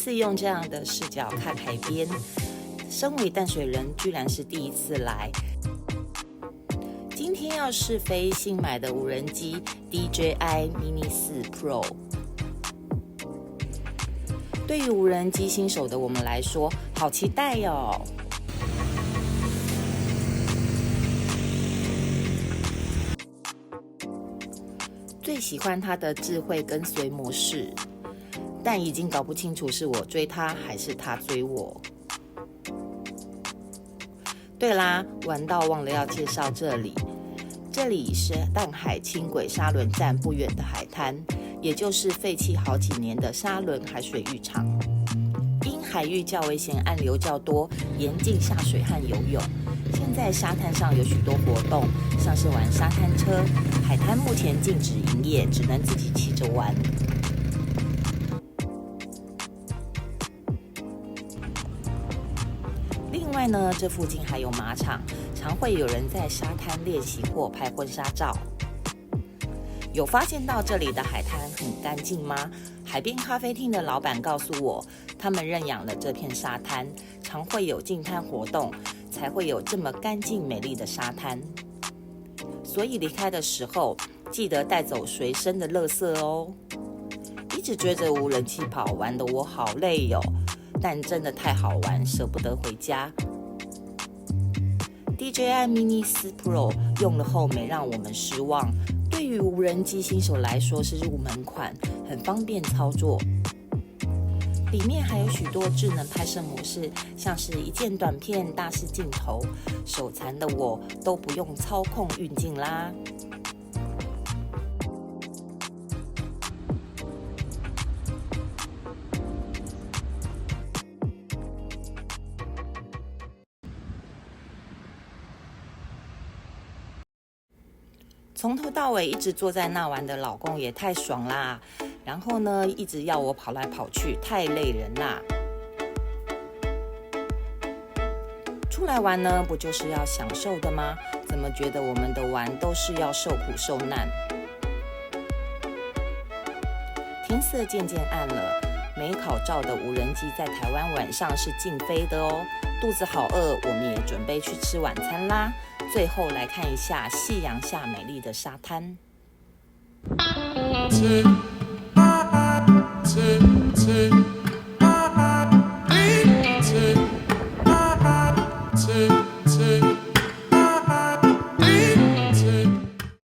次用这样的视角看海边，身为淡水人，居然是第一次来。今天要试飞新买的无人机 DJI Mini 4 Pro。对于无人机新手的我们来说，好期待哦！最喜欢它的智慧跟随模式，但已经搞不清楚是我追它还是它追我。对啦，玩到忘了要介绍这里。这里是淡海轻轨沙轮站不远的海滩，也就是废弃好几年的沙轮海水浴场。因海域较危险，暗流较多，严禁下水和游泳。现在沙滩上有许多活动，像是玩沙滩车。海滩目前禁止营业，只能自己骑着玩。另外呢，这附近还有马场，常会有人在沙滩练习或拍婚纱照。有发现到这里的海滩很干净吗？海边咖啡厅的老板告诉我，他们认养了这片沙滩，常会有净滩活动，才会有这么干净美丽的沙滩。所以离开的时候，记得带走随身的垃圾哦。一直追着无人机跑，玩得我好累哦，但真的太好玩，舍不得回家。DJI Mini 4 Pro 用了后没让我们失望，对于无人机新手来说是入门款，很方便操作。里面还有许多智能拍摄模式，像是一键短片、大视镜头，手残的我都不用操控运镜啦。从头到尾一直坐在那玩的老公也太爽啦，然后呢，一直要我跑来跑去，太累人啦。出来玩呢，不就是要享受的吗？怎么觉得我们的玩都是要受苦受难？天色渐渐暗了，没考照的无人机在台湾晚上是禁飞的哦。肚子好饿，我们也准备去吃晚餐啦。最后来看一下夕阳下美丽的沙滩。吃